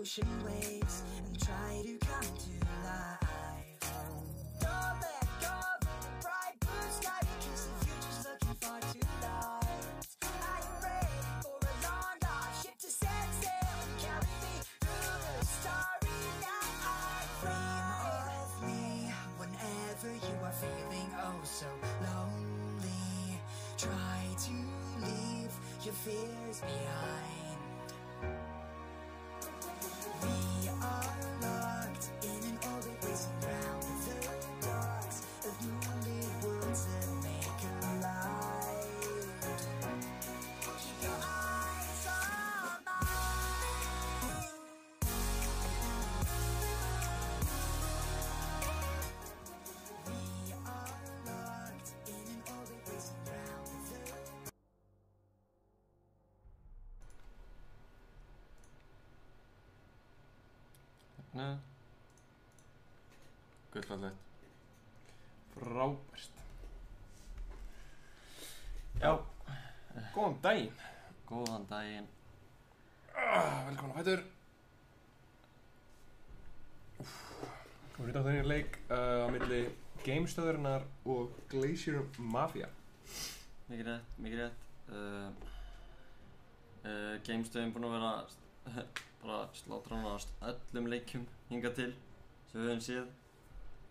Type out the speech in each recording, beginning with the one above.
ocean waves and try to come to life. Don't let go of the bright blue sky because the future's looking far too light. Are you ready for a long dive ship to set sail and carry me through the starry night? Dream of me whenever you are feeling oh so lonely. Try to leave your fears behind. We are locked in an orbit racing round the docks of moonlit worlds that make a light. Keep your eyes on mine. We are locked in an orbit racing round the Nei. Gullfallegt. Frábært. Já, góðan daginn. Góðan daginn. Velkomin á fætur. Við erum þenni leik á milli Gamestöðurinnar og Glacier Mafia. Mikið rétt. Gamestöðin búin að vera bara slátranast öllum leikjum hingað til sem við höfum séð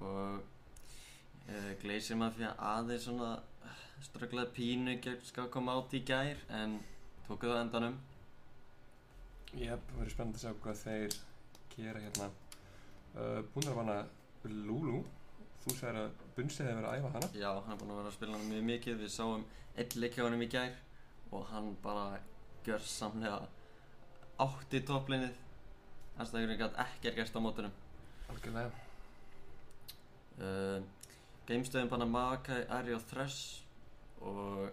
og Glacier Mafia aðeins svona strögglaði pínu gegn Skakkom átt í gær en tóku það á endanum. Jep, verður spennandi að sjá hvað þeir gera hérna. Búin að vana Lulu. Þú sagðir að Bunsi hefði verið að æfa hana. Já, hann er búin að vera að spila hana mjög mikið. Við sáum einn leik hjá honum í gær og hann bara gjörsamlega átti topplinnið. Anstæðingurinn gat ekkert gerst á mótunum. Algjörlega. Gamestöðin banna Makai, Ari og Thresh og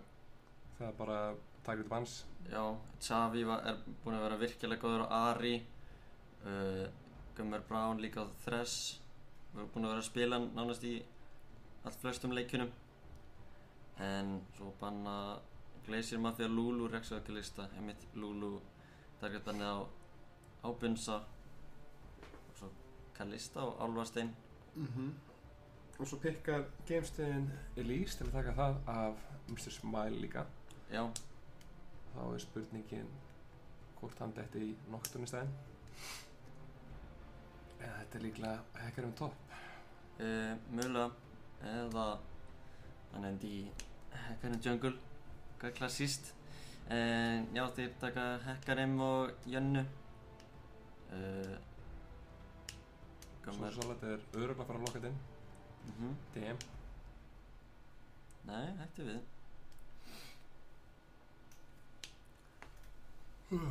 Það er bara takk út vans. já, Xavi er búinn að vera virkilega góður á Ari. Gummer Brown líka á Thresh. Við erum búin að vera að spila hann nánast í allt flestum leikjunum. En svo banna Glacier Mafia Lulu Rexökulista, einmitt Lulu targetbannið á Bunsa og svo Kalista og Álfarstein. Og svo pikkar Gamestöðin Elise til að taka það af Mr. Smile líka. Já, Þá er spurningin hvort hann detti í Nocturne í staðinn. Eða þetta er líklega Hacker Top. mögulega eða hann endi í Hekkarim Jungle, hvað klassíst. En já, þeir taka Hekkarim og Jönnu. Svo Solid er örugglega að fara að lokka þetta inn. DM. Nei, hættu við.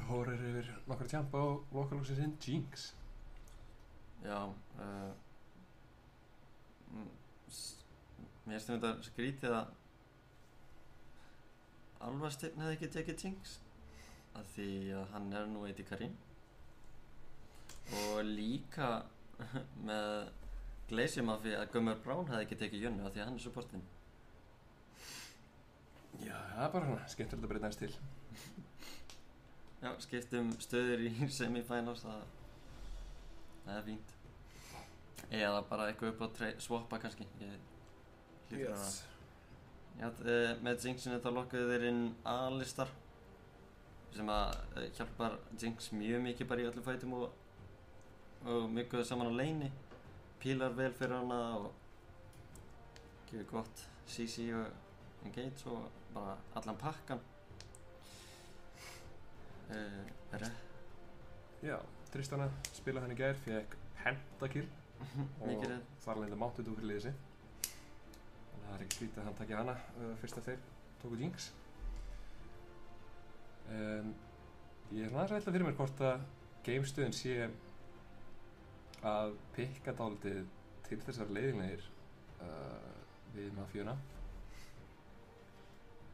Hórar yfir nokkra tjampa og lokalóksins inn Jinx. Já, mér finnst þetta skrítið að Álfarsteinn hefði ekki tekið Jinx af því að hann er nú AD Carry og líka með Glacier Mafia að Gummer Brown hefði ekki tekið Jönnu af því að hann er supportinn. Já, það er bara svona skemmtilegt að breyta hans til. Já, skiptum stöður í semifinals, það er fínt. Eða bara eitthvað upp á swappa kannski. Já, með Jinxinu þá lokkuðu þeir inn Alistar sem að hjálpar Jinx mjög mikið bara í öllum fætum og mygguðu saman á lane'i. Pílar vel fyrir hana og gefur gott CC og engage og bara allan pakkan. Já, Tristana spilaði hann í gær, fekk pentakill og þar lendi máttuð úr fyrir liðið sitt. Þannig að það er ekki skrítið að hann taki hana fyrst að þeir tóku Jinx. Ég er svona aðeins að velta fyrir mér hvort að Gamestöðin sé að pikka dálítið til þessar leiðinlegir við Mafíuna.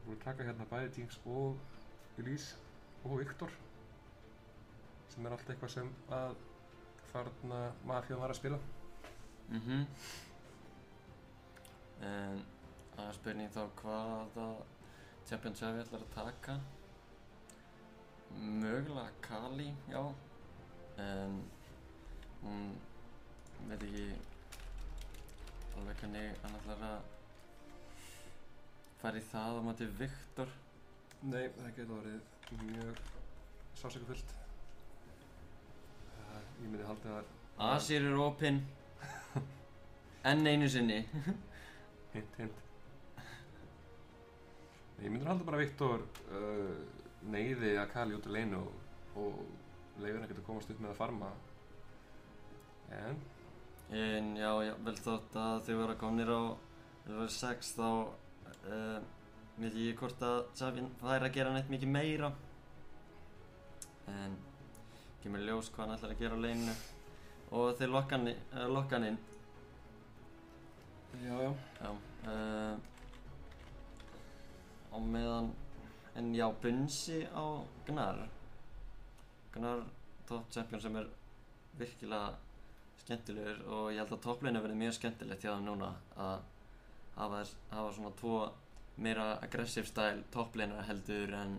Við vorum að taka hérna bæði Jinx og Elise og Viktor sem er alltaf eitthvað sem að þarna Mafían var að spila. En það er spurning þá hvaða Champion Xavi ætlar að taka. Mögulega Kali, já. en hún veit ekki alveg hvernig hann ætlar að fara í það á móti Viktor. Nei, það getur orðið mjög sásökufullt. Ég myndi halda að Asir er opinn enn einu sinni. hint. Ég myndi halda bara að Viktor neyði Akali út úr lane og leyfir hann ekkert að komast upp með að farma. En já, vel þótt að þau vera komnir á level 6 þá veit ég hvort að Xavi væri að gera neitt mikið meira. En kemur ljós hvað hann ætlar að gera á laneinu og þeir lokka hann inn. Já. Á meðan, en já, Bunsi á Gnar top champion sem er virkilega skemmtilegur og ég held að topplane verði mjög skemmtilegt hjá þeim núna að hafa svona tvo meira aggressive style topplanera heldur en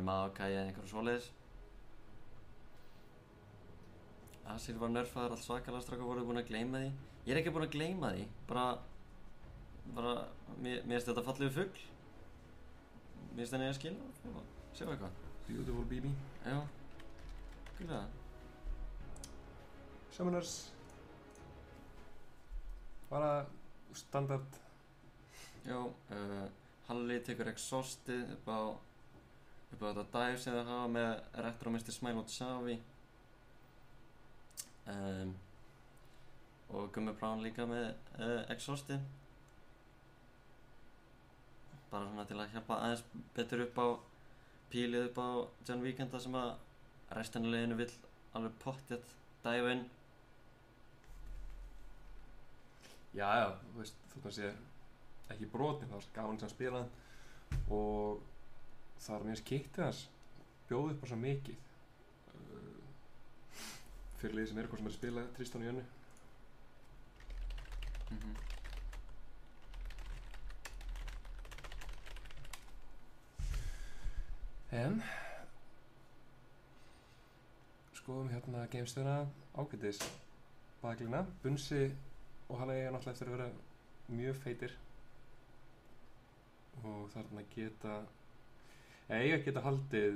Maokai eða einhverju svoleiðis. Asir var nerfaður allt svakalega, strákar voru búin að gleyma því. Ég er ekki búin að gleyma því, bara mér finnst þetta fallegu fugl. Mér finnst henni að skilja, sjá eitthvað. Beautiful baby. Já, gullega. Summoners. Bara standard. Já, Halli tekur exhaustið upp á þetta dive sem þeir hafa með Retro Mr. Smile og Xavi. Og Gummi Brown líka með exhaustið. Bara svona til að hjálpa aðeins betur upp á pílið upp á John Weekenda sem að restina af liðinu vill alveg pottþétt dive inn. Já, þú veist, þótt að sé ekki brotinn, þá gaf hann sem spilaði og það var mjög kittið hans bjóð upp á svo mikið fyrir liðið sem er eitthvað sem er að spila Tristan og Jönnu. En skoðum hérna gamestöðuna ágætis baklina. Bunsi og Halli eiga náttúrulega eftir að vera mjög feitir og þarna geta haldið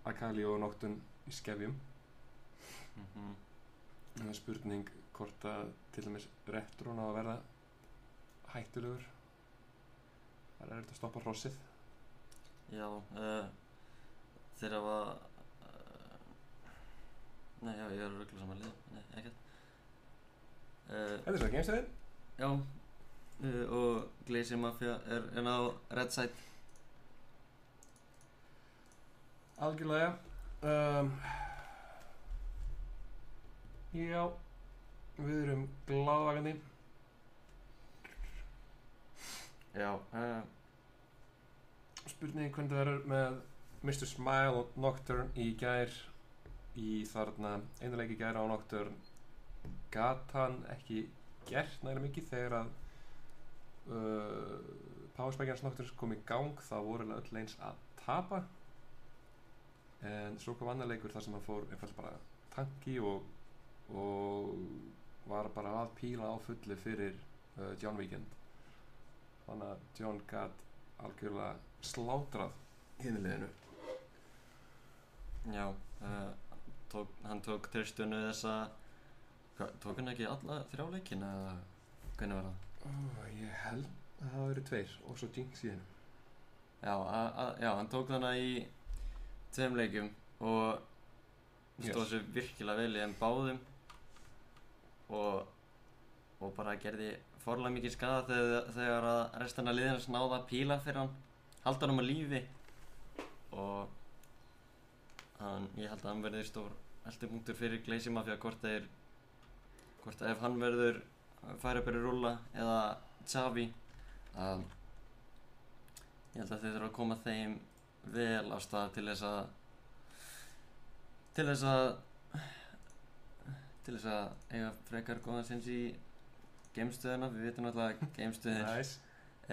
Akali og Nocturne í skefjum. Það er spurning hvort að til dæmis Retron á að verða hættulegur. Það er erfitt að stoppa hrossið. Já, þeir hafa nei, já, ég er að rugla saman lið. Nei, ekkert. Þetta er svo gamestöðin. Já, og Glacier Mafia er á red side. Algjörlega. Já, við erum glaðvakandi. Já, spurning hvernig það er með Mr. Smile og Nocturne í gær í þarna einu leik í gær á Nocturne. Gat hann ekki gert nægilega mikið þegar að powerspike'ans Nocturne kom í gang, þá voru öll eins að tapa. En svo kom annar leikur þar sem hann fór einfallega bara tanki og var bara að píla á fullu fyrir John Weekend. Þannig að John gat algjörlega slátrað hinu liðinu. Já, hann tók Tristunu þessa, tók hann ekki alla 3 leikina eða hvernig var það? Ég held að það hafi verið 2 og svo Jinx í hennu. Já, hann tók þannig í 2 leikjum og stóð sér virkilega vel í þeim báðum og bara gerði forlega mikið skaða þegar að restina af liðinu náði að píla fyrir hann, halda hann á lífi og ég held að hann verði stór eldipunktur fyrir Glacier Mafia hvort að ef hann verður færibæri rúlla eða Xavi ég held að þeir þurfa að koma þeim vel á stað til þess að eiga frekar góðan séns í gamestöðuna. Við vitum náttúrulega að gamestöðin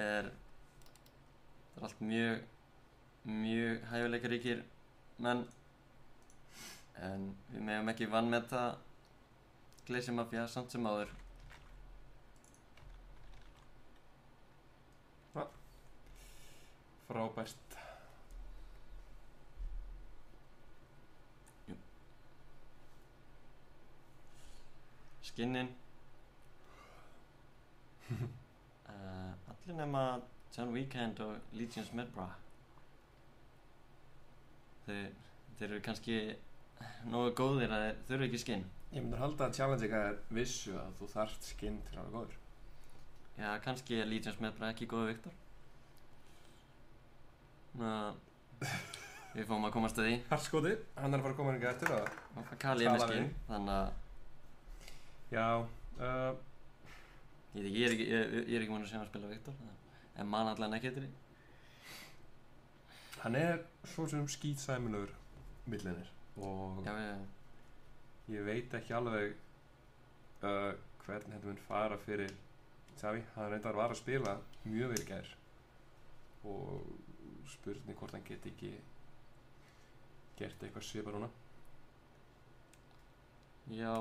er allt mjög hæfileikaríkir menn en við megum ekki vanmeta Glacier Mafia samt sem áður. Frábært. Skinnin allir nema John Weekend og Legion Smedbra. Þeir eru kannski nógu góðir að þeir þurfa ekki skinn. Ég myndir halda að challenge ykkar vissu að þú þarft skinn til að vera góður. Já, kannski er Legion Smedbra ekki góður Viktor. Við fáum að komast að því. Hartskoti, hann er að fara að koma hingað eftir að Kali er með skinn, þannig að já, ég er ekki múin að sjá að spila Viktor, en man allan ekki eftir því. hann er svo sem skítsæmilegur millinir og Já, ég veit ekki alveg hvernig þetta mun fara fyrir Xavi. Hann reyndar var að spila mjög vel í gær og spurning hvort hann geti ekki gert eitthvað svipað núna. Já,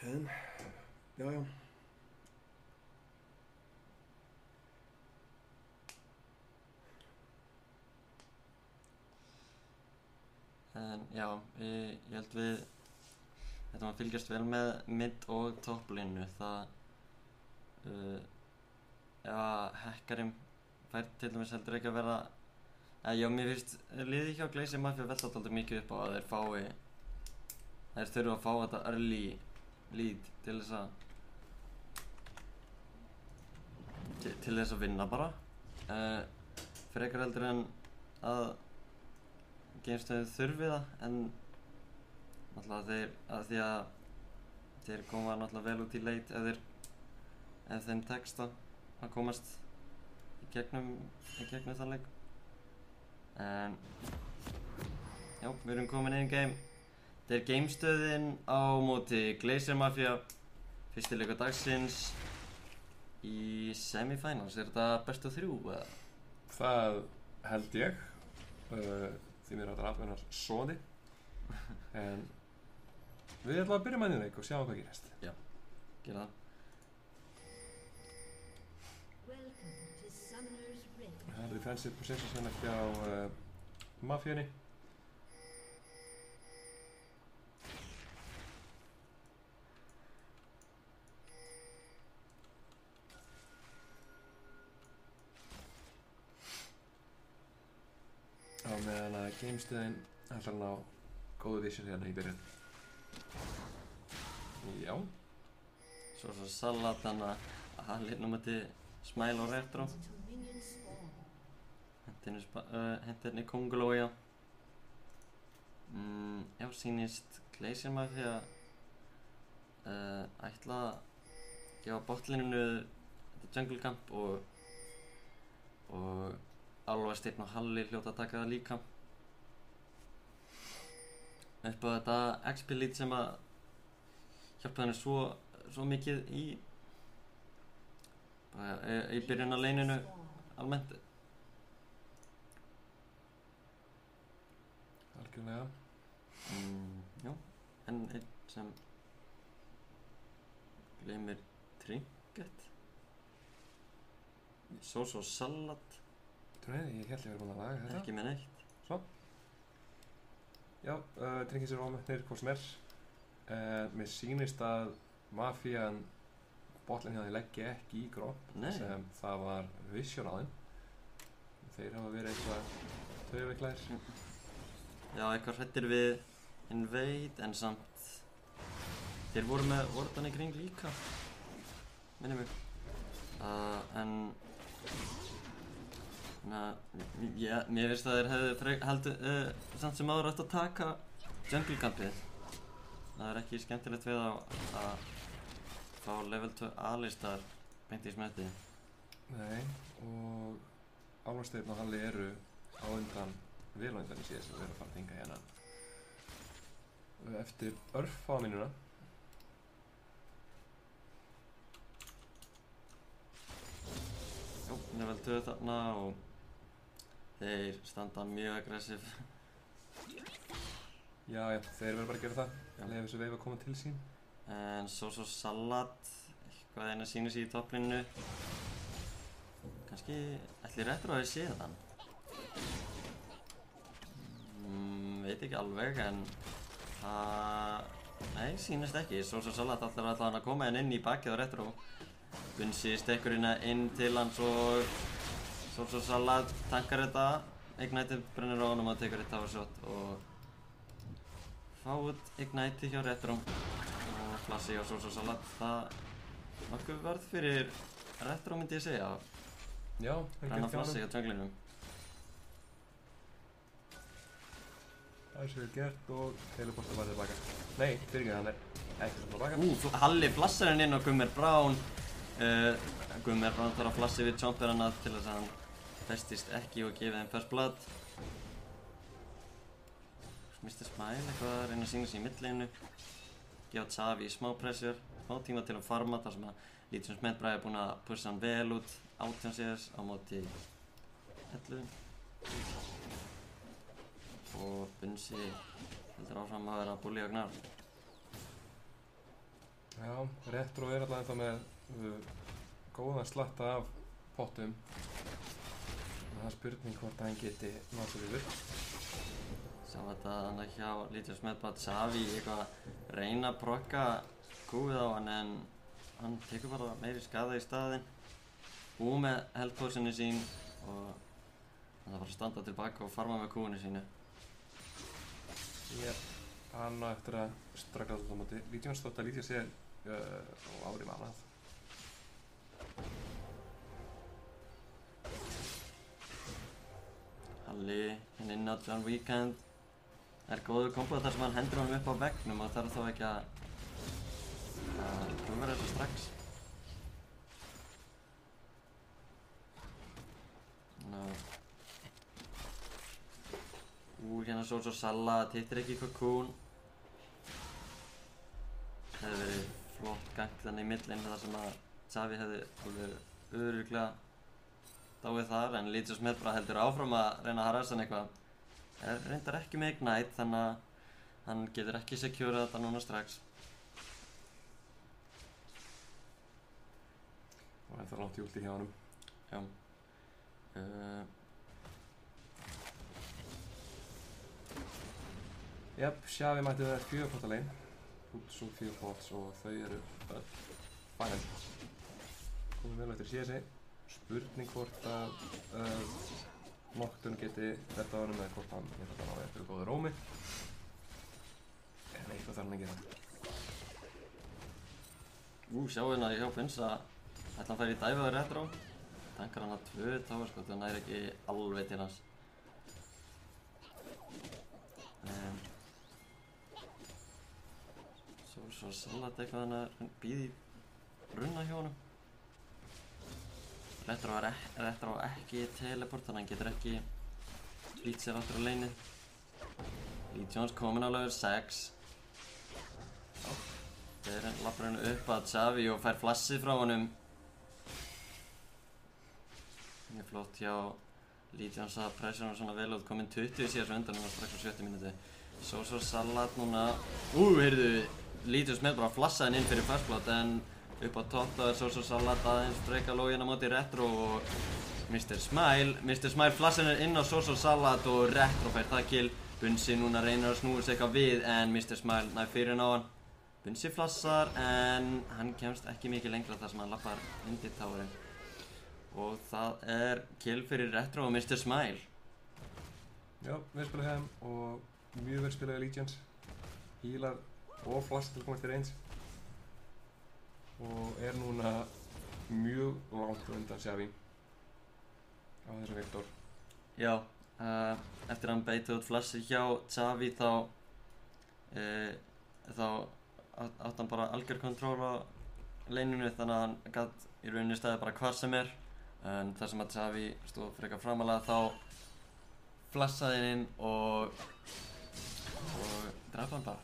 En, já. en já, ég held við þetta maður fylgjast vel með mid- og topplínu. Það ef að hekkarinn fær til dæmis heldur ekki að vera já, mér finnst liðið hjá Glacier Mafia velta dálítið mikið upp á að þeir þurfa að fá þetta early lead til þess að vinna bara frekar heldur en að geimstöðin þurfi það, en náttúrulega þeir koma náttúrulega vel út í leit ef þeim tekst að komast í gegnum það leik. En já, við erum komin inn í game. Þetta er geimstöðin á móti Glacier Mafia, fyrsti leikur dagsins í semifinals. Er þetta best of 3 eða? Það held ég. Því mér áttar atvinnar soði. En við ætlum að byrja með leik og sjá hvað gerist. Já, gera það. Það er defensive possession ekki á Mafíunni. Á meðan að geimstöðin ætlar að ná góðu vision hérna í byrjun. Já. Svo salat þannig að halinn mæti smæla og retro. Hentirni kongulója. Já, sýnist Glacier Mafia ætla að gefa botlininu þetta jungle camp og Álfasteinn og Halli hljóta að taka það líka. Upp á þetta XP lead sem að hjálpa henni svo mikið í byrjun á leininu almennt. Algjörlega. Já, enn einn sem gleymir trinket. Sós og salat. Nei, ég held ég verið búin að laga þetta. Ekki með neitt. Svo. Já, tringið sér ómötnir hvort sem er. Mér sýnist að Mafían botlinn hérna leggja ekki í gropp sem það var vision á þeim. Þeir hafa verið eitthvað taugaveiklæðir. Já, eitthvað hrættir við Invade en samt þeir voru með ordan í kring líka, minnir mig. En mér finnst að þeir hefðu samt sem áður átt að taka jungle campið. Það er ekki skemmtilegt við að fá level 2 A-listar beint í smetti. Nei, og Álfasteinn og Halli eru á undan, vel á undan í síðast að vera að fara að þinga hérna. Eftir örfá mínúna. level 2 þarna og þeir standa mjög aggressiv. Já, þeir verður bara að gera það. Leiða þessu veif að koma til sín. En Soso Salat, eitthvað eina sýnir sig í topplínu. Kannski ætli Retro hafi séð hann. Veit ekki alveg, en nei, sýnist ekki. Soso Salat ætlar allavega að koma inn í bakið á Retro. Bunsi stekkur inn til hans og Soso Salat tankar þetta. Ignite brennir á honum og tekur eitt tower shot og fá út Ignite hjá Retro og flassi hjá Soso Salat. Það nokkuð verð fyrir Retro myndi ég segja. Já, Brenna flassi hjá junglinum. Það er svo vel gert og teleporta var tilbaka. Nei, fyrirgeðu, hann er ekki tilbaka. Halli flassar hann inn á Gummer Brown. Gummer Brown þarf að flassi við jumperana til þess að hann festist ekki og gefið þeim first blood. Mr. Smile eitthvað að reyna að sína sig í midlaneinu. Gefa Xavi smá pressure, smá tíma til að farma þar sem að Legion Smith er búinn að pussa hann vel út 18 CS á móti 11. Og Bunsi heldur áfram að vera að bully á Gnar. Já, Retro er alltaf ennþá með góðan slatta af pottum. Það er spurning hvort hann geti náð sér yfir. Sá þetta þannig hjá Legion Smith bara Xavi eitthvað að reyna að prokka kúið á hann en hann tekur bara meiri skada í staðinn. Búið með health potioninu sín og hann þarf bara að standa tilbaka og farma með kúinu sínu. Hann á eftir að stragla alltaf á móti Legions þótt að Legion sé á ári mannað. Halli inn á John Weekend. Það er góður kombo þar sem hann hendur honum upp á veggnum og þarf þá ekki að klúra þessu strax. Hérna Soso Salat hittir ekki Cocoon. Það hefði verið flott gank þannig í midlane þar sem að Xavi hefði alveg örugglega dáið þar en Legion Smith bara heldur áfram að reyna að harassa hann eitthvað. Reyndar ekki með Ignite þannig að hann getur ekki securað þetta núna strax. Og ennþá langt í ulti hjá honum. Já. Xavi mætti það 4 potta lane. Út svo 4 pots og þau eru öll fæn. Komum vel eftir CSI. Spurning hvort að Nocturne geti þetta á honum eða hvort hann geta þetta á eftir góðu rómi. En eitthvað þarf hann að gera. Sjáu hérna hjá Bunsa ætla hann færi í dæfaður Retro. Tankar hann að 2 tower skot og hann næri ekki alveg til hans. Svo Salat eitthvað hann að býði runna hjá honum. Retro á ekki teleport þannig að hann getur ekki flýtt sér aftur á laneið. Legions komin á level 6. Þeir lappar hennu upp að Xavi og fær flassið frá honum. Mjög flott hjá Legions að pressure hann svona vel út, kominn 20 síðan svo undan og strax á 70 mínúti. Soso Salat núna. Heyrðu, Legion Smith bara flassaði hann inn fyrir first blood en upp á topp það er Soso Salat aðeins freka lógin á móti Retro og Mr. Smile flassar hann inn á Soso Salat og Retro fær það kill. Bunsi núna reynir að snúa sig eitthvað við en Mr. Smile nær fyrir hann á hann. Bunsi flassar en hann kemst ekki mikið lengra þar sem hann lappar undir towerinn. Og það er kill fyrir Retro og Mr. Smile. Já, vel spilað þeim og mjög vel spilaði Legions. Healar og flass til að koma eftir eins. Og er núna mjög langt undan Xavi á þessum Viktor. Já, eftir að hann beiti út flassi hjá Xavi þá átti hann bara algjör kontról á laneinu þannig að hann gat í rauninni staðið bara hvar sem er. En þar sem að Xavi stóð frekar framalega þá flassaði hann inn og draf hann bara.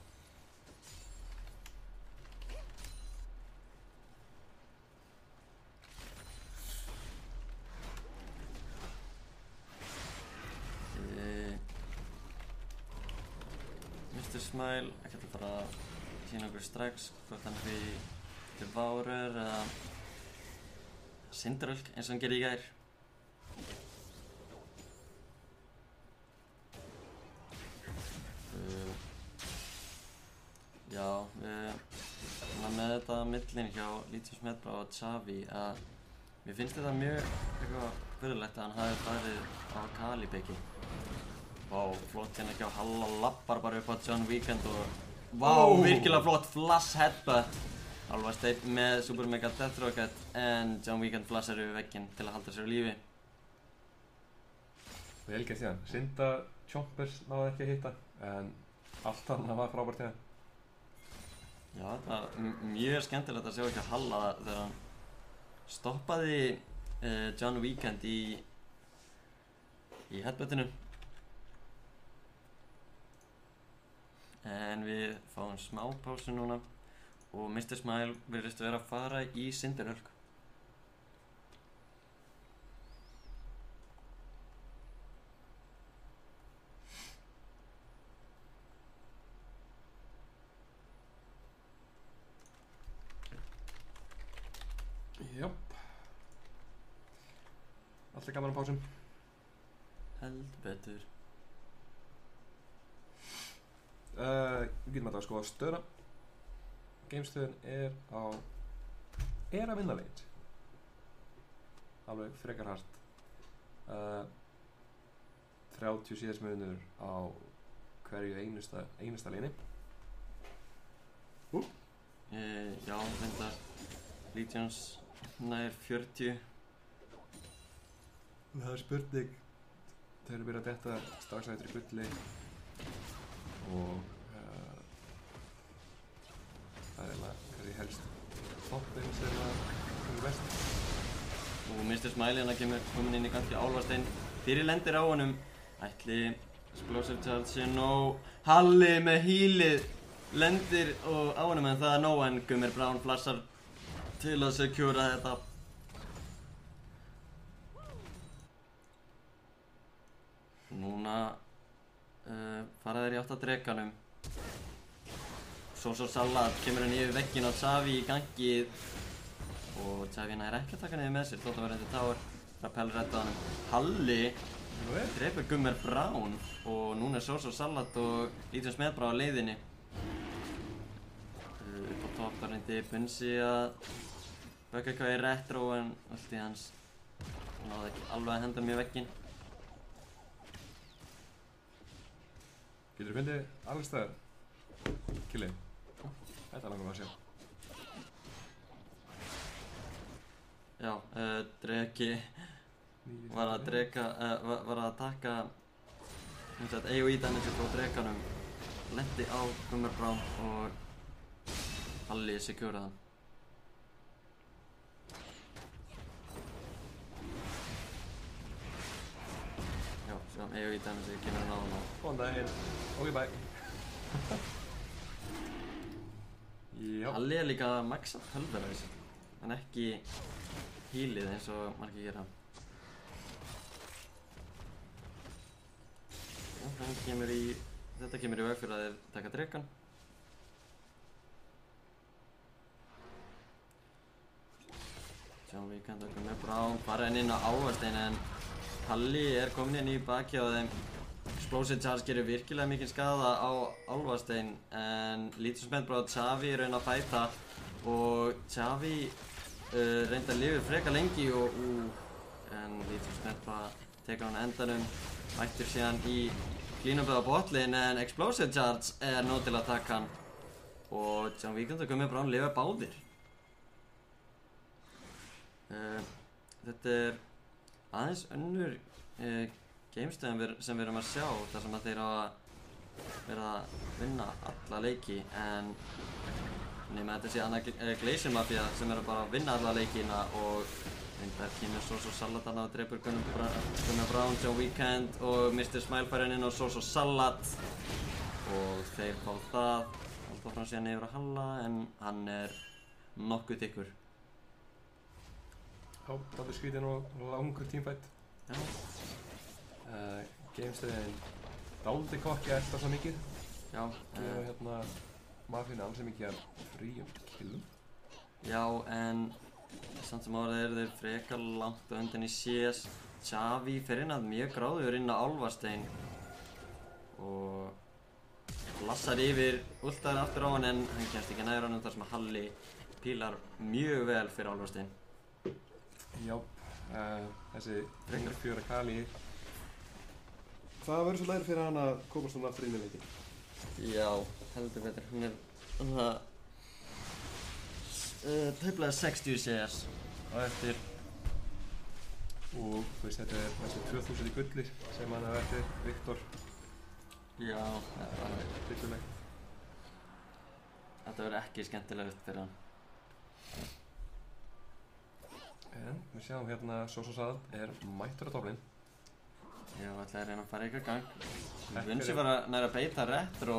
Mr. Smile ekki að fara að sýna okkur strax hvort hann er í Devourer eða Syndrölk eins og hann gerði í gær. Já, með þetta millin hjá Lítius Medbra og Xavi að mér finnst þetta mjög eitthvað furðulegt að hann hafi farið á Kalibeki. Vá, flott hérna hjá Halla, lappar bara upp á John Weekend og vá, virkilega flott flash headbutt. Álfasteinn með Super Mega Death Rocket en John Weekend flashar yfir vegginn til að halda sér á lífi. Vel gert síðan. Synda Chompers náði ekki að hitta en allt annað var frábært hérna. Já, þetta var mjög skemmtilegt að sjá ekki að Halla þegar hann stoppaði John Weekend í headbuttinu. En við fáum smá pásu núna og Mr. Smile virðist vera að fara í Syndrölk. Jöp. Alltaf gaman á pásum. Held betur. Við getum alltaf að skoða stöðuna. Gamestöðun er að vinna leikinn. Alveg frekar hart. 30 síðastmunur á hverju einasta leini. Já, reyndar Legions nær 40. Það er spurning. Þau eru byrjað að detta strax að þetta er gulli og það er eiginlega kannski helst toppinn sem kemur best. Og Mr. Smile hérna kemur komin inn í gangi Álfasteinn. Fyrir lendir á honum. Ætli Explosive Charge sé nóg. Halli með healið lendir og á honum en það er nóg en Gummer Brown flashar til að secura þetta. Núna fara þeir í átt að drekanum. Svo Salad kemur hann yfir vegginn á Xavi í gangið og Xavi nær ekki að taka niður með sér þótt að vera undir tower. Rappel redda honum. Halli drepur Gummer Brown og núna er Svo Salad og Lítius Medbra á leiðinni. Upp á topp þar reyndi Bunsi að bögga eitthvað í retro en allt í hans náði ekki alveg að henda mér vegginn. Getur þú fundið alveg staðar? Killi. Þetta langar maður að sjá. Já, Dreki var að taka AOE damage frá Drekanum, lendi á Gummer Brown og Halli securaði hann. Já, sem AOE damage kemur hann á hann og Góðan daginn. Ok, bye. Já. Halli er líka að maxa Pulverize en ekki healið eins og margir gera. Já, þetta kemur í veg fyrir að þeir taka drekan. John Weekend og Gummer Brown fara inn á Álfasteinn en Halli er komin inn í baki á þeim. Explosive Charge gerir virkilega mikinn skaða á Álfasteinn en Lítius Medbra og Xavi er raun að fæta og Xavi reyndi að lifa frekar lengi en Lítius Medbra tekur hann endanum, mættur síðan í clean-upið á botlane en Explosive Charge er nóg til að taka hann og John Weekend og Gummer Brown lifa báðir. Þetta er aðeins önnur gamestöðum sem við erum að sjá þar sem að þeir hafa verið að vinna alla leiki en nema þetta sé annað Glacier Mafia sem eru bara að vinna alla leikina og reyndar kemur Svo Salad og drepur Gummer Brown, John Weekend og Mr. Smile fær inn á Svo Salad og þeir fá það alltaf frá síðan yfir að Halla en hann er nokkuð þykkur. Já, dálítið skrítinn og langur teamfight. Já. Gamestöðin dálítið kokki eftir svo mikið Já, Gefa hérna Mafíunni ansi mikið af fríum killum. já, en samt sem áður eru þeir frekar langt á undan í CS. Xavi fer inn að mjög gráður inn á Álfastein og lassar yfir ultar aftur á hann en hann kemst ekki nær honum þar sem Halli pílar mjög vel fyrir Álfastein. Já, þessi drengur fjöra Kali. Það verður svo læri fyrir hann að komast hún aftur inn í leikinn. Já, heldur betur. Hún er svona tæplega 60 CS á eftir. Og þú veist, þetta er næstu 2000 í gullir sem hann hafa eftir Viktor. Já, þetta Hryllilegt. verður ekki skemmtilegt fyrir hann. En við sjáum hérna Sosa Salad er mættur á toppinn. Já, ætlaði að reyna að fara eitthvað gang. Bunsi var að næra beita retro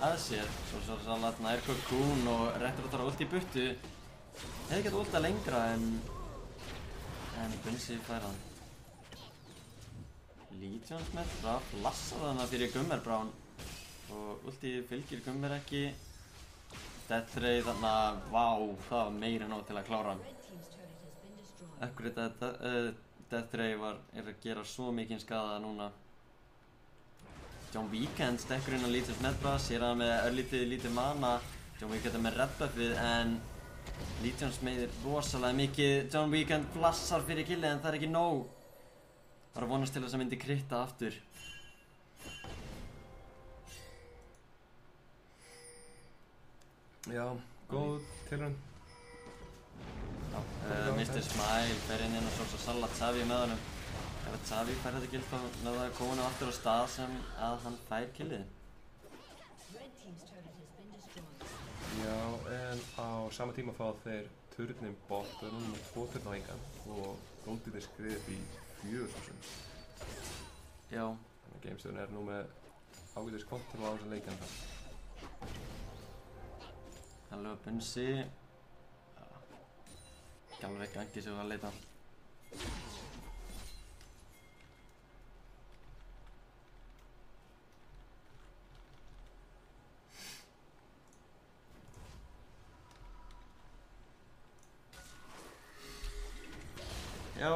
að sér. Svo Salad nær Cocoon og retro þarf ult í burtu. Hefði gett ulta lengra en Bunsi fær hann. Legions með Raff lassar hana fyrir Gummerbrán og ulti fylgir Gummer ekki. Death Ray þarna, vá, það var meira nóg til að klára hann. Akkurat að Death Ray er að gera svo mikinn skaða núna. John Weekend stekkur inn á Legions með Raff, sér hann með örlítið mana. John Weekend er með red buffið en Legions meiðir rosalega mikið. John Weekend flassar fyrir killið en það er ekki nóg. Bara vonast til þess að myndi kritta aftur. Já, góð tilraun. Já, Mr. Smile fer inn og svo Salad Xavi með honum. Ef Xavi fær þetta kill þá náðu það koma hann aftur á stað sem að hann fær killið. Já, en á sama tíma fá þeir turnin bot og núna með 2 turn á engan og Goldin er skriðið upp í 4000. Já. Þannig að gamestöðun er nú með ágætis kontrol á þessum leikinn þar. Halli og Bunsi. Ekki alveg gangi sem við að leita. Já,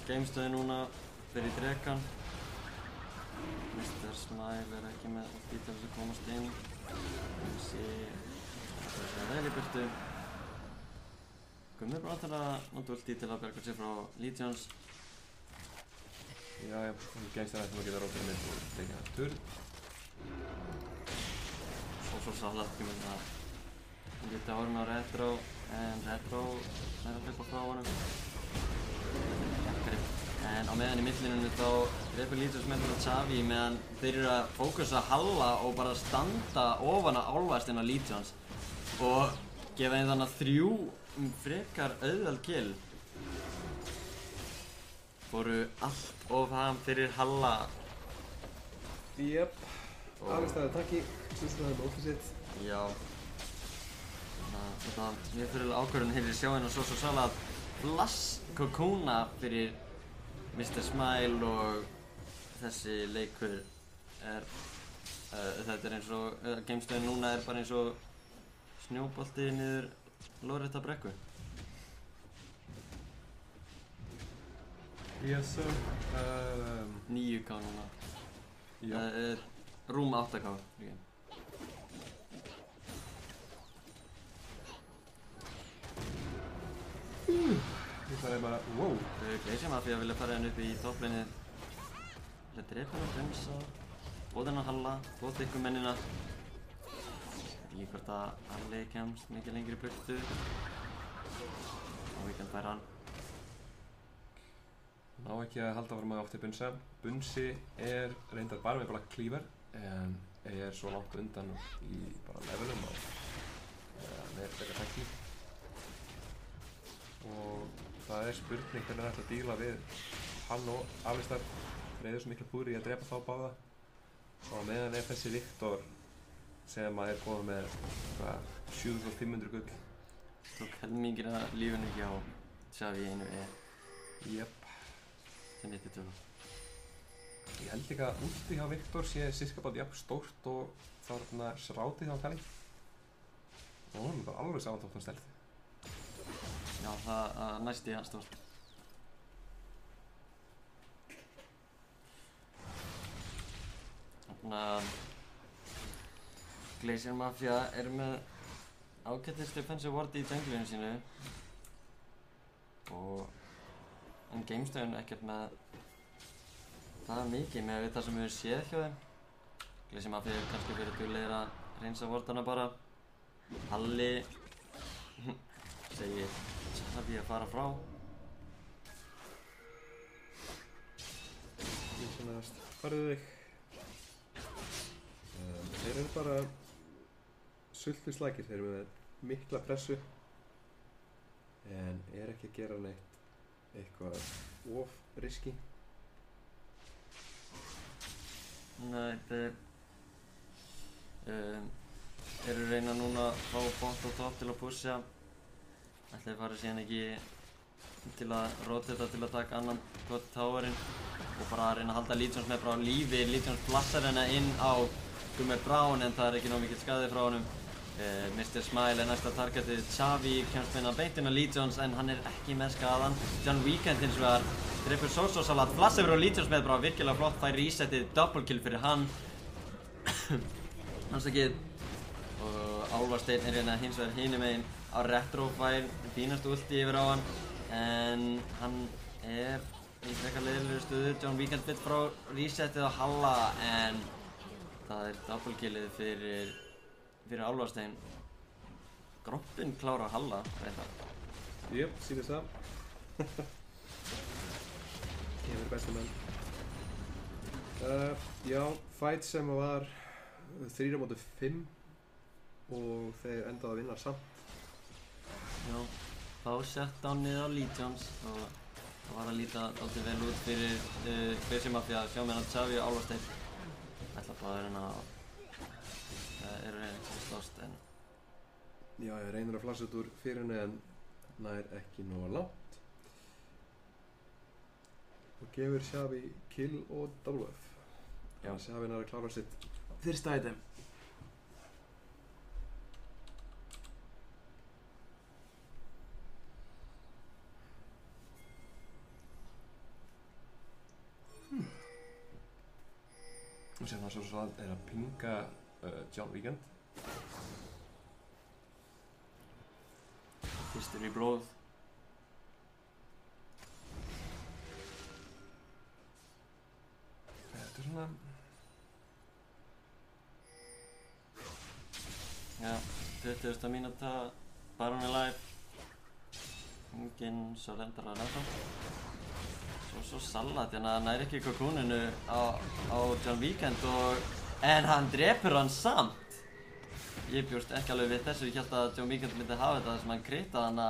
gamestöði núna fyrir drekan. Mr. Smile er ekki með allt í til þess að komast inn. Bunsi er vel í burtu. Gummi er bara alltaf að nota ulti til að berga sér frá Legions. Já, gamestöðun ættum að geta rótið með og leikja turn. Svo Salad kemur það lítið árun á retro en retro er að hlaupa frá honum. En á meðan í millinu þá drepur Legions með þetta Xavi meðan þeir eru að fókusa Halla og bara standa ofan að álfast inn á Legions og gefa þeim þannig 3 frekar auðveld kill. Fóru allt of ham fyrir Halla. Jep, Alistæði takki, sýnstæði með óttið sitt. Já. Þetta var mjög fyrirlega ákvörðun hér í sjáinn og svo Salad flass Cocoona fyrir Mr. Smile og þessi leikur er þetta er eins og gamestöðin núna er bara eins og snjóbolti niður lóðrétta brekku. Yes sir. 9K núna. Já. Rúm 8K líka. Það er bara, wow. Glacier Mafia vilja fara henn upp í topplinni. Vilja drepa henn og bremsa. Bóða henn að Halla, bóða ykkur mennina. Ég veit ekki hvort að Halli kemst mikið lengri í burtu. Og við kannum færa hann. Ná ekki að halda fram að átti Bunsa. Bunsi er reyndar bara með Black Cleaver en er svo langt undan í bara levelum og hann er frekar tækni. Og það er spurning hvernig það ætla að díla við hann og Alistar. Þeir eyða svo mikla púður í að drepa þá báða. Og meðan er þessi Viktor sem að er komið með 7500 gull. Tók helmingir af lífinu hjá Xavi í einu Jep. til 92. Ég held líka að úti hjá Viktor sé sirka bara jafn stórt og þarna srátið á Kali. Og hún er bara alveg samantótt stelti. Já, það næst í hans stórt. Þannig að Glacier Mafia eru með ágætis defensive ward í junglinu sínu en gamestöðun ekkert með það mikið með það sem við höfum séð hjá þeim. Glacier Mafia hefur kannski verið duglegir að reynsa wardana bara. Halli segir Xavi að fara frá. Ég svona farðu þig. Þeir eru bara sultu slagir, þeir eru með mikla pressu en er ekki að gera neitt eitthvað of riski. Nei, þeir eru að reyna núna að fá bot og top til að pusha. Ætli þeir fari síðan ekki til að roteta til að taka annan gott towerinn og bara að reyna að halda Legions með bara á lífi. Legions blassar hennar inn á Gummi Brown en það er ekki nóg mikill skaði frá honum. Mr. Smile er næsta targetið. Xavi kemst minna beint inn á Legions en hann er ekki með skaðan. John Weekend hins vegar dreipur Soso-salat, blassar yfir á Legions með bara virkilega flott, fær resetið, double kill fyrir hann. Hansakið og Álfarsteinn er hérna hins vegar hinum megin á retro, fær fínast ulti yfir á hann en hann er í frekar leiðilegri stöðu. John Weekend vill frá resetið á Halla en það er double killið fyrir Álfarsteinn. Grompinn klárar Halla, reyndar. Jöp, sýnist það. Ég verið besta menn. Já, fight sem var 3-5 og þeir endaði að vinna samt. Já, fá shutdownið á Legions og það var að líta dálítið vel út fyrir Glacier Mafia. Sjá meðan Xavi og Álfarsteinn ætla bara að reyna að eru reyna ekki að slást en Já, ég reynir að flassa út úr fyrir henni en nær ekki nógu langt. Og gefur Xavi kill og double F. Já. Xavi nær að klára sitt fyrsta item. Og sem það svo er að pinga John Weekend. fyrstur í blóð. Þetta er svona... Já, 20. mínúta, Baron er live. Enginn surrendar að ennþá. Svo Salat, hérna næri ekki kokúninu á John Weekend en hann drepur hann samt. Ég bjóst ekki alveg við þessu, ég hélt að John Weekend myndi hafa þetta sem hann kritaði hann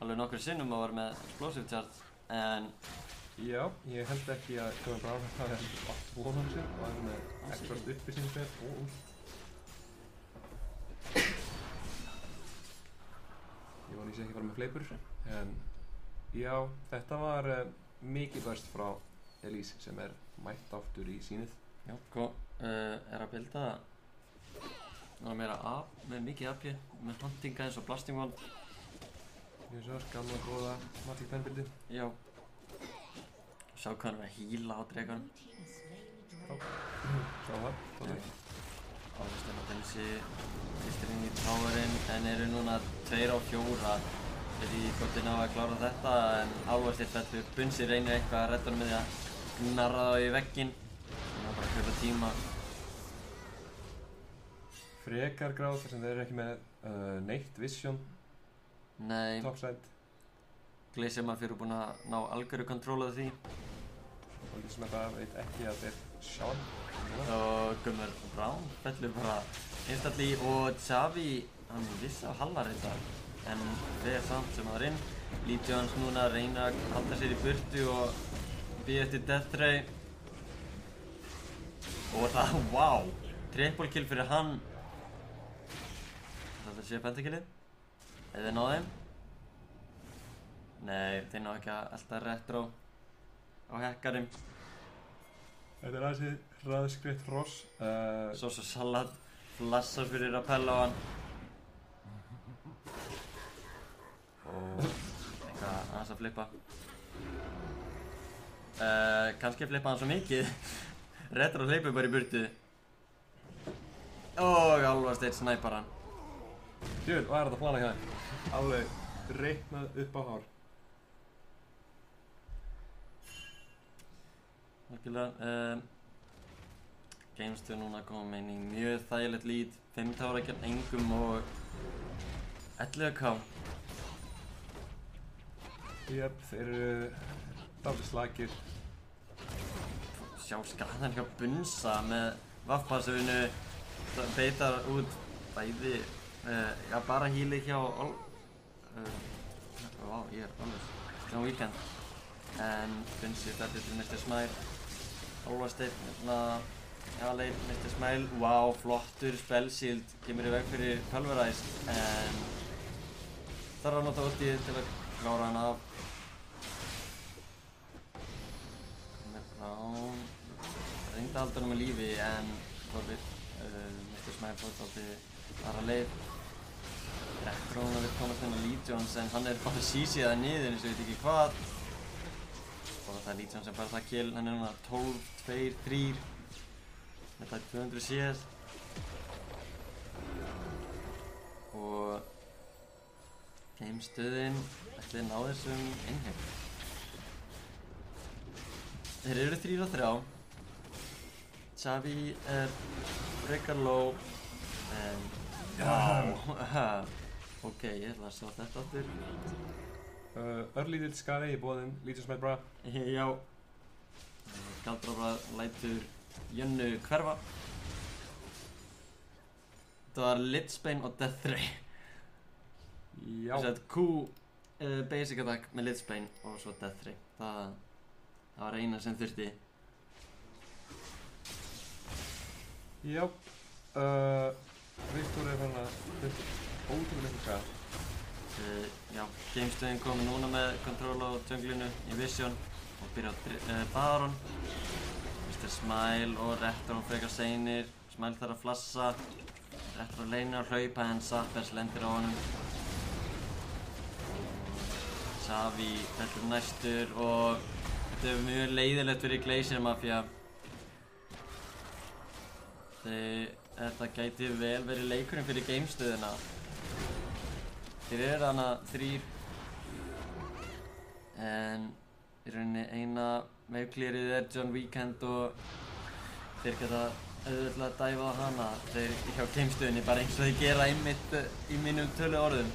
alveg nokkur sinnum og var með explosive charge, en... Já, ég held ekki að Gummi Brown hafi átt von á þessu og hann með extra stuppi sín fyrir og ult. Ég vona ég sé ekki fara með fleipur, en já, þetta var mikið börst frá Elise sem er mætt aftur í sýnið. Já, er að builda það meira með mikið AP, með huntinga eins og blasting wall. Ég svo gamla góða Magic Pen-bildi. Já. Sjá hvað hann er að heala á dreganum. Sjá það, tóttur. Álfarsteinn og Bensi fyrstir inn í towerinn en eru núna 2 á 4. Er í gott inn á að klára þetta en Álfarsteinn fellur. Bensi reynir eitthvað að redda honum með því að gnarra þá í vegginn. Þannig að bara kaupa tíma. Frekar gráð þar sem þeir eru ekki með neitt vision. Nei. Topside. Glacier Mafia eru búin að ná algjöru kontról af því. Og því sem þetta veit ekki að þeir Sean. Og Gummi Brown fellur bara instantly og Xavi, hann vissi á Halla reyndar en þegar samt sem var inn. Legions núna að reyna að halda sér í burtu og bíða eftir Death Ray. Og það, wow! Triple kill fyrir hann. Þetta sé pentakillið. Eða þeir náðu þeim? Nei, þeir ná ekki að elta retro á hekkarum. Þetta er aðeins hraðskreitt hross. Svo salat, flassa fyrir að pella á hann. Og eitthvað aðeins að flippa. Kannski flippa hann svo mikið. Retro hleypur bara í burtu. Og Álfasteinn snæpar hann. Djöfull, hvað er þetta plana hjá þér? Alveg reiknað upp á hár. Algjörlega. Gamestöð núna komin í mjög þægilegt lead. 5 tára gegn engum og 11k. Jöp, þeir eru dálítið slakir. Sjá skaðan hjá Bunsa með vaffpassinu. Það beitar út bæði, já bara healið hjá vá, ég er alveg John Weekend. En Bunsi fellur til Mr. Smile. Álfasteinn, já leið Mr. Smile. Vá, flottur spellshield, kemur í veg fyrir Pulverize. En þarf að nota ultið til að klára hann af. Reyndi að halda hann með lífi en Mr. Smile fór þáttið aðra leið. Retróna vill komast inn á Lee Jones en hann er bara sísiðað niður eins og ég veit ekki hvað. Og það er Lee Jones sem bara það kill, hann er núna 12, 2, 3 með það 200 CS. Og Gamestöðin ætli að ná þessum innheim. Þeir eru 3 og 3. Xavi er frekar low en ok, ég ætla að sjá þetta aftur. Örlítill skaði í boðin, lítið smætt bra. Já. Galdrabrað lætur Jönnu hverfa. Þetta var Lidsbane og Deathray. Já. Þess að Q basic attack með Lidsbane og svo Deathray. Það var eina sem þurfti. Já. Viktor er fann að ótrúlega skað. Já, Gamestöðin komin núna með control á junglinu í Vision og byrja á Baron. Mr. Smile og Retro frekar seinir. Smile þarf að flassa. Retro leynir að hlaupa en Zappers lendir á honum. Xavi fellur næstur og þetta er mjög leiðilegt fyrir Glacier Mafia. Þetta gæti vel verið leikurinn fyrir Gamestöðina. Þeir eru hana 3 en í rauninni eina veifklýrið er John Weekend og þeir geta auðvitað dæfa á hana. Þeir hjá Gamestöðinni bara eins og þeir gera einmitt í mínum tölu orðum.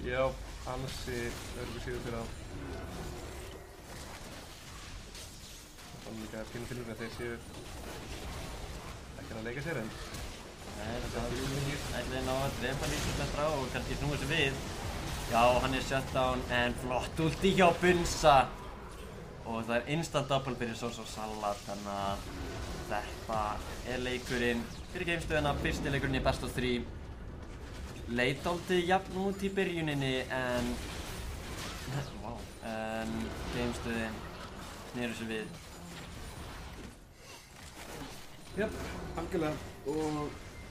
Já, ansi örgur síður fyrir á. Það er líka pínu tilvíðan að þeir séu ekki að leika sér en Nei, það ætlaði ná að drepa lítilsmetra og kannski snúa sig við. Já, hann er shutdown en flott ulti hjá Bunsa. Og það er instant double fyrir Soso Salat, þannig að þetta er leikurinn fyrir Gamestöðina, fyrsti leikurinn í best of 3. Leit dálítið jafn út í byrjuninni en Gamestöðin snéru sig við. Jöp, algjörlega. Og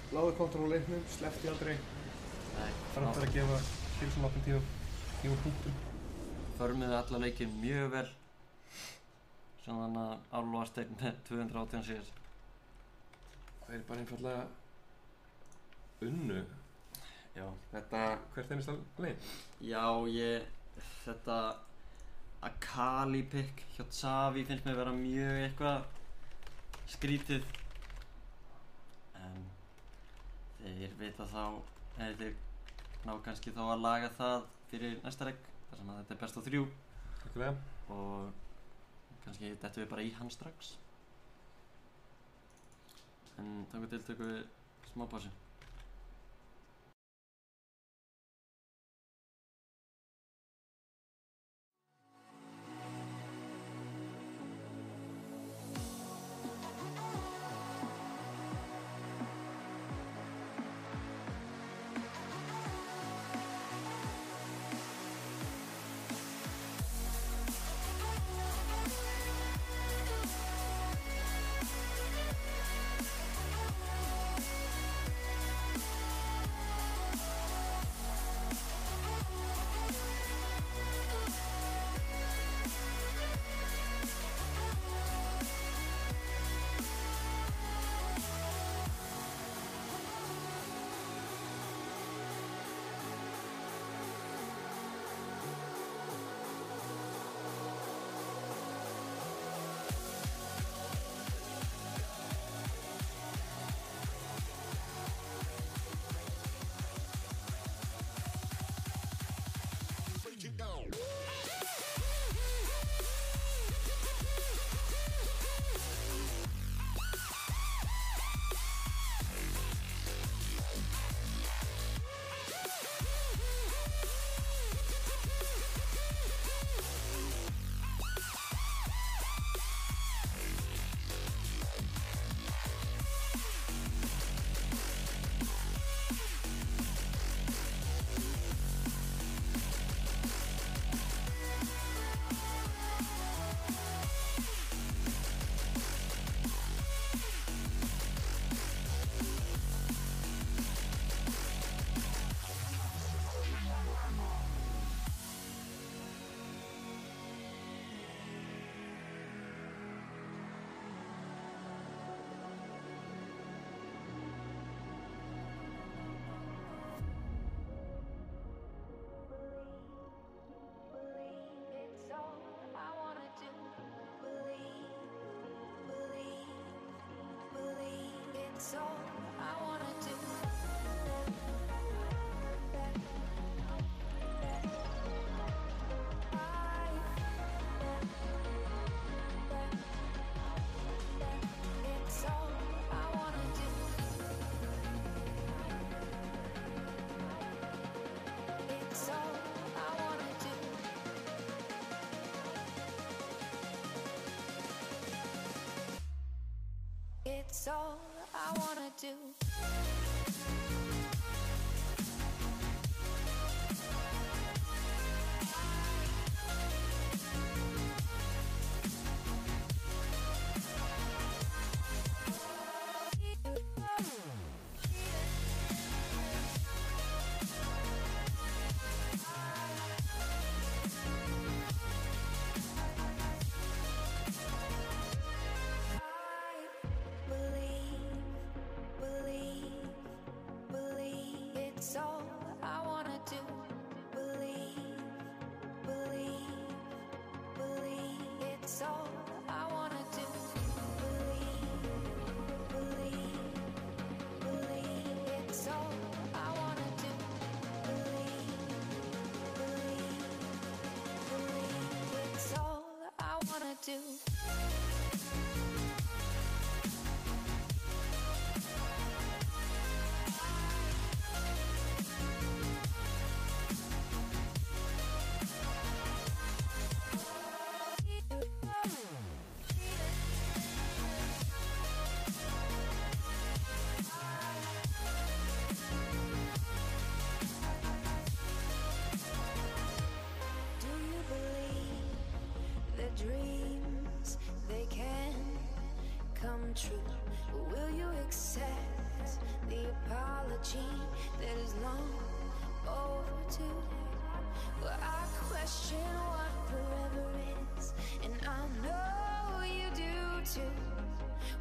láði kontroll á leiknum, sleppti aldrei. Þarf að gefa kilsum tíma punktum. Förmuðu alla leikir mjög vel. Sem þannig að Álfasteinn með 218 CS. Það er bara einfallega unnu. Já, þetta Hvert einasta leik? Já, þetta Akali pick hjá Xavi finnst mér vera mjög eitthvað skrítið. En þeir vita þá, þeir ná kannski þá að laga það fyrir næsta legg, þar sem að þetta er best of 3. Takkilega. Og kannski dettum við bara í hann strax. En þangað til tökum við smá pásu. all I wanna do. It's all I wanna do. Believe, believe, believe. It's all I wanna do. Believe, believe, believe. It's all I wanna do. Believe, believe, believe. It's all I wanna do. Dreams, they can come true. Will you accept the apology that is long overdue? Well, I question what forever is, and I know you do too.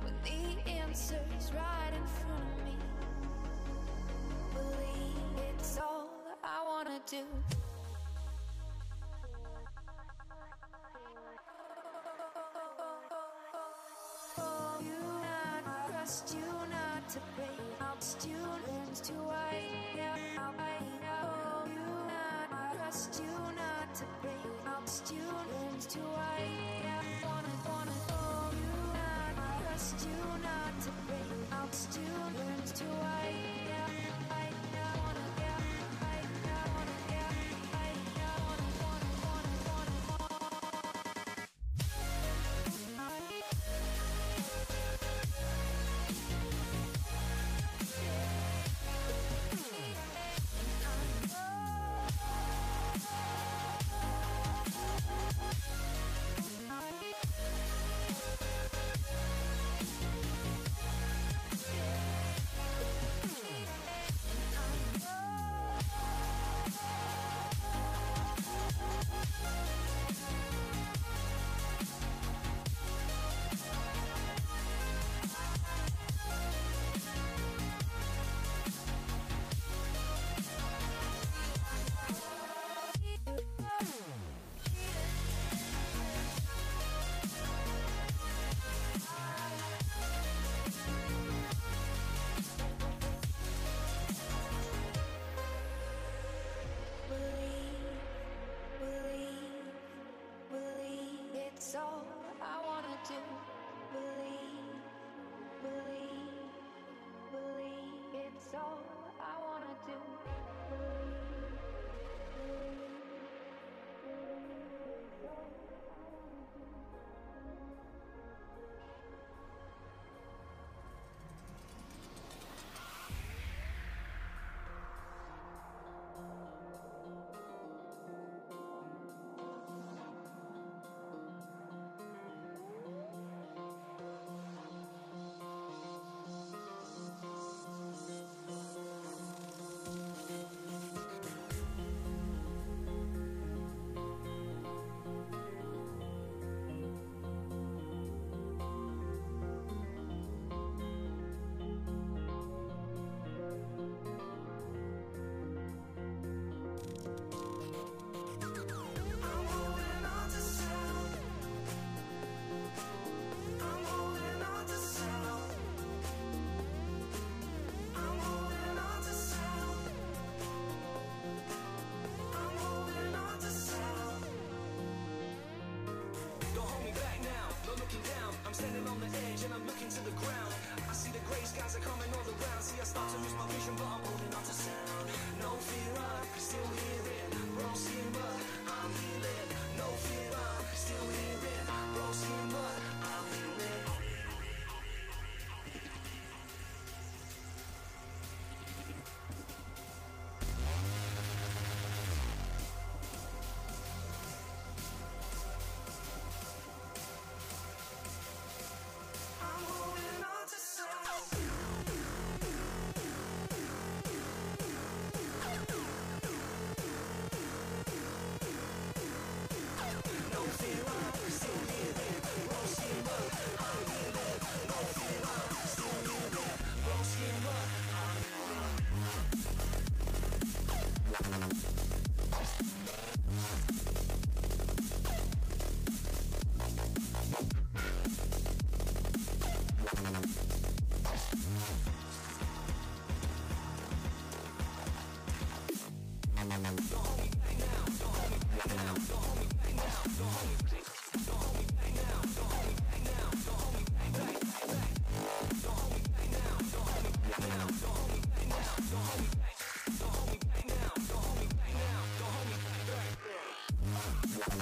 When the answer's right in front of me, believe it's all I wanna do. You not to break out students to I know you not trust you not to break out students to I wanna know you not trust you not to break out students to I wanna it's all I wanna do. Believe, believe, believe. It's all I wanna do. Believe, believe, believe. It's all I wanna do. standing on the edge and I'm looking to the ground. I see the grey skies are coming all around. See, I start to lose my vision, but I'm holding on to sound. No fear, I'm still hearing. Broken, but I'm healing. No fear, I'm still hearing. Broken, but I'm healing. I'm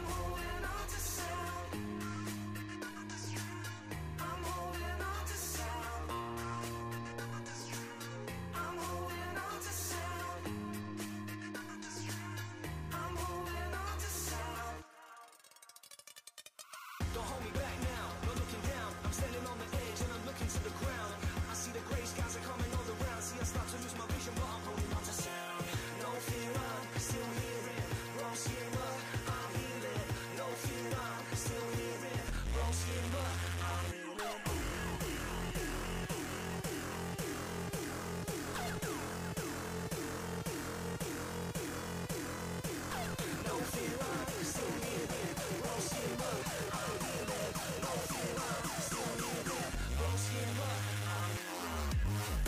holding on to sound. I'm holding on to sound. I'm holding on to sound. I'm holding on to sound. Don't hold me back now, no looking down. I'm standing on the edge and I'm looking to the ground. I see the grey skies are coming all around. See I start to lose my vision, but I'm holding on to sound. No fear, I'm still hearing. Wrong skin, but I'm healing. No fear, I'm still hearing. Wrong skin, but I'm healing. No fear, I'm still hearing. Wrong skin, but I'm healing. No fear, I'm still hearing. Wrong skin, but I'm healing.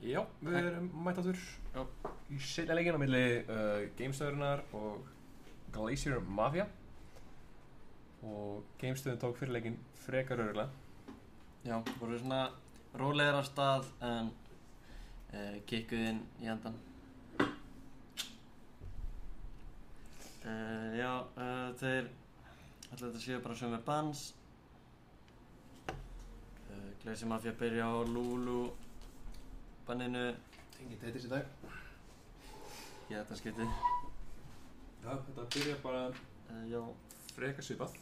Já, við erum mætt áttur Já. í seinna leikinn á milli Gamestöðurinnar og Glacier Mafia og Gamestöðin tók fyrir leikinn frekar örugglega. Já, voru svona rólegir af stað en kikkuð inn í endan. Þeir ætla þetta séu bara sömu bans. Glacier Mafia byrja á Lulu banninu. Engin Tetris í dag. Ég þetta skipti. Já, þetta byrjar bara Já. frekar svipað.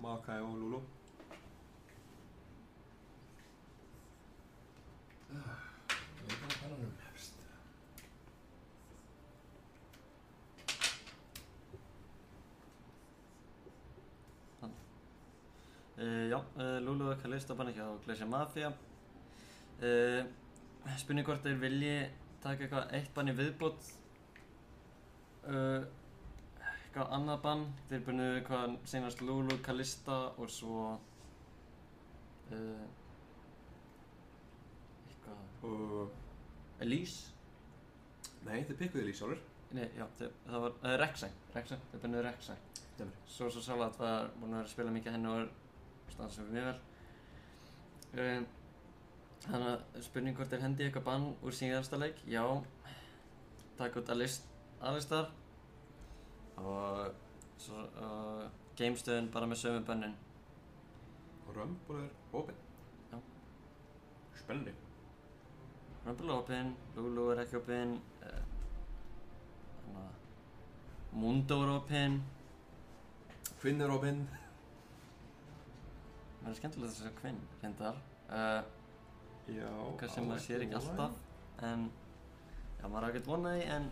Makai og Lulu. Ég veit bara pannanum hefst. Lulu og Kalista banni hjá Glacier Mafia. Spurning hvort þeir vilji taka eitthvað eitt bann í viðbót. Eitthvað annað bann. Þeir bunnu eitthvað seinast Lulu, Kalista og svo eitthvað Elise? Nei, þeir pikkuðu Elise sjálfur. Nei, já, það var Rek'Sai, þeir bunnuðu Rek'Sai. Demur. Svo Salat var búinn að vera að spila mikið henni og var staðan sem mjög vel. Þannig að spurning hvort þeir hendi eitthvað bann úr síðasta leik. Já, taka út Alistar og svo Gamestöðin bara með sömu bönnin. Og Rumble er opinn. Já. Spennandi. Rumble er opinn, Lulu er ekki opinn, Mundo er opinn. Quinn er opinn. Það er skemmtilegt að segja Quinn, reyndar. Já. Eitthvað sem maður sér ekki alltaf, en já, maður á ekkert vonað í, en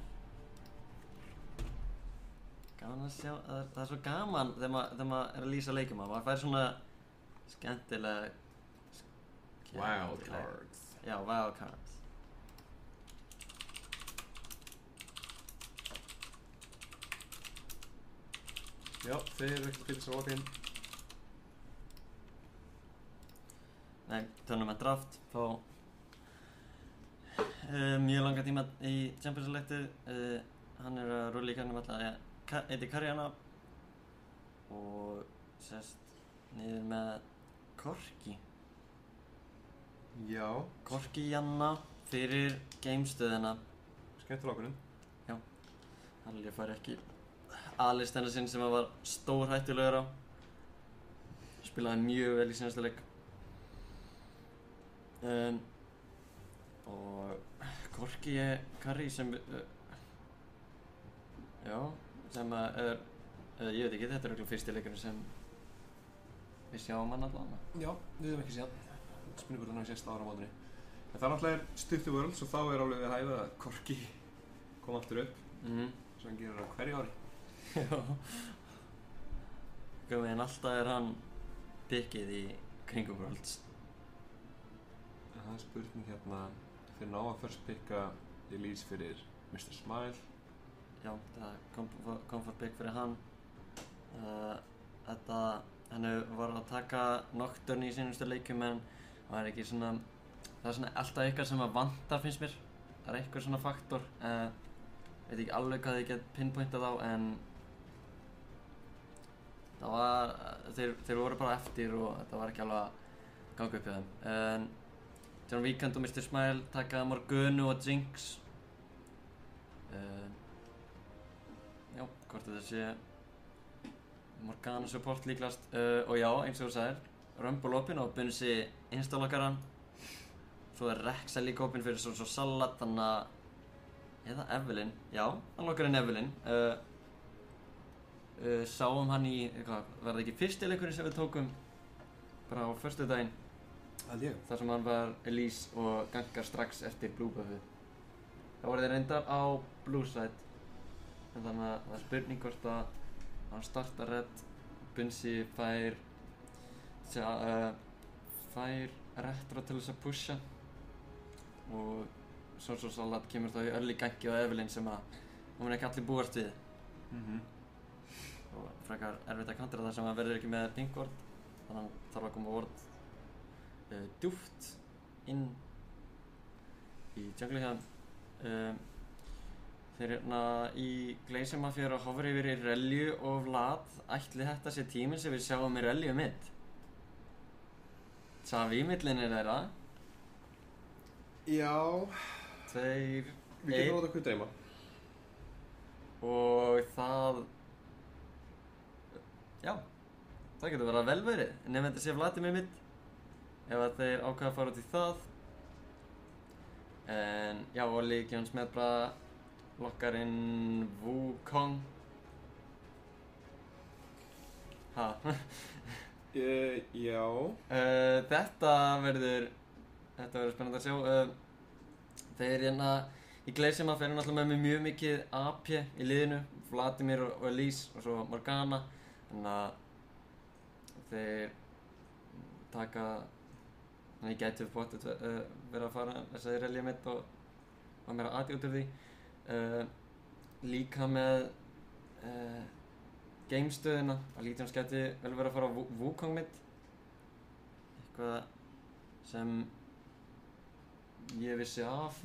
gaman að sjá, það er svo gaman þegar maður er að lýsa leikjum á, maður fær svona skemmtileg Wild cards. Já, wild cards. Já, þeir eru ekki fyrir svo opinn. Nei, tournament draft, fá mjög langa tíma í Champions League. Hann er að rúlla í kærnum alltaf Eddie Karjana og sest niður með Korki. Já. Korki Janna fyrir Gamestöðina. Skemmtileg ákvörðun. Já, Halli fær ekki Alistair sinn sem hann var stórhættulegur á. Spilaði mjög vel í seinasta leik. Og Korki Karri sem sem er ég veit ekki, þetta er örugglega fyrsti leikurinn sem við sjáum hann allavega. Já, við höfum ekki séð. Spurning hvort hann hafi sést ára á mótinu. En það náttúrulega stutt í Worlds og þá er alveg við hæfið að Korki kom aftur upp. Svo hann gerir það hverju ári. Já. En alltaf er hann pickið í kringum Worlds. Það er spurning hérna, þeir ná að first picka Elise fyrir Mr. Smile. Já, það kom for pick fyrir hann. Hann var að taka Nocturne í sínustu leikjum en það er ekki svona, það er svona alltaf eitthvað sem að vantar finnst mér. Það er eitthvað svona faktor. Veit ekki alveg hvað ég get pinpointað á en það var, þeir voru bara eftir og þetta var ekki alveg að ganga upp hjá þeim. John Weekend og Mr. Smile taka Morgunu og Jinx. Já, hvort þetta sé Morgana support líklast. Og já, eins og þú sagðir, Rumble opinn og Bunsi installokkaran. Svo er Rek'Sai líka opinn fyrir svo Salat, þannig að eða Evelyn, já, hann lokkar inn Evelyn. Sáum hann í, var það ekki fyrsti leikurinn sem við tókum bara á föstudaginn? Held ég. Þar sem hann var Elise og gankar strax eftir Blue Buffu. Það voru þeir reyndar á Blue Side. En þannig að það er spurning hvort að hann startar Red, Bunsi fær Retro til þess að pusha og svo Salat kemur þá í early gangi á Evelyn sem að hún mun ekki allir búast við. Og frekar erfitt að countera það sem að verður ekki með pink ward, þannig að hann þarf að koma ward djúpt inn í Jungle hjá þeim. Þeir hérna í Glacier Mafia eru að hofra yfir í Relju og Vlad. Ætli þetta sé tíminn sem við sjáum í Relju mitt? Xavi í millin er þeirra. Já, Þeir við getum láta okkur dreyma. og það já, það getur verið vel verið nefnir þetta sé Vladimir mitt ef að þeir ákveða að fara út í það. En já, og Legion Smedbra lokkar inn Wukong. Ha? Já. Þetta verður spennandi að sjá. Þeir hérna í Glacier Mafia eru náttúrulega með mjög mikið AP í liðinu, Vladimir og Elise og svo Morgana, þannig að þeir taka, þannig að ég gæti pottet verið að fara þessari relja mitt og meira aðið út úr því. Líka með gamestöðina, að Legions gæti vel verið að fara á Wukong mitt, eitthvað sem ég vissi af.